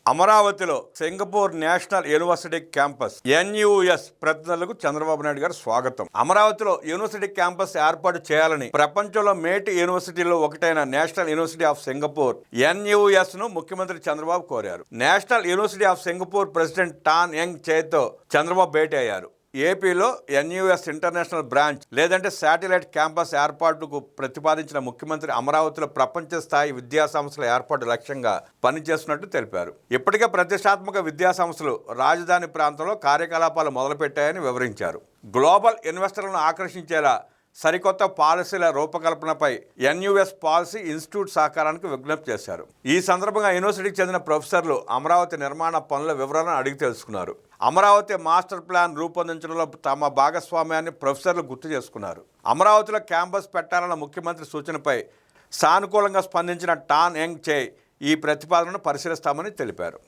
అమరావతిలో Singapore National University campus NUS ప్రతినిధులకు చంద్రబాబు నాయుడు గారు స్వాగతం. అమరావతిలో యూనివర్సిటీ క్యాంపస్ ఏర్పాటు చేయాలని ప్రపంచంలో మేటి యూనివర్సిటీలో ఒకటైన national university of Singapore NUS ను ముఖ్యమంత్రి చంద్రబాబు కోరారు. National university of Singapore president tan young చేతో చంద్రబాబు భేటీ అయ్యారు. ఏపీలో ఎన్యూఎస్ ఇంటర్నేషనల్ బ్రాంచ్ లేదంటే శాటిలైట్ క్యాంపస్ ఏర్పాటుకు ప్రతిపాదించిన ముఖ్యమంత్రి అమరావతిలో ప్రపంచ స్థాయి విద్యా సంస్థల ఏర్పాటు లక్ష్యంగా పనిచేస్తున్నట్టు తెలిపారు. ఇప్పటికే ప్రతిష్టాత్మక విద్యా సంస్థలు రాజధాని ప్రాంతంలో కార్యకలాపాలు మొదలుపెట్టాయని వివరించారు. గ్లోబల్ ఇన్వెస్టర్లను ఆకర్షించేలా సరికొత్త పాలసీల రూపకల్పనపై ఎన్యూఎస్ పాలసీ ఇన్స్టిట్యూట్ సహకారానికి విజ్ఞప్తి చేశారు. ఈ సందర్భంగా యూనివర్సిటీకి చెందిన ప్రొఫెసర్లు అమరావతి నిర్మాణ పనుల వివరాలను అడిగి తెలుసుకున్నారు. అమరావతి మాస్టర్ ప్లాన్ రూపొందించడంలో తమ భాగస్వామ్యాన్ని ప్రొఫెసర్లు గుర్తు చేసుకున్నారు. అమరావతిలో క్యాంపస్ పెట్టాలన్న ముఖ్యమంత్రి సూచనపై సానుకూలంగా స్పందించిన టాన్ యంగ్ చే ఈ ప్రతిపాదనను పరిశీలిస్తామని తెలిపారు.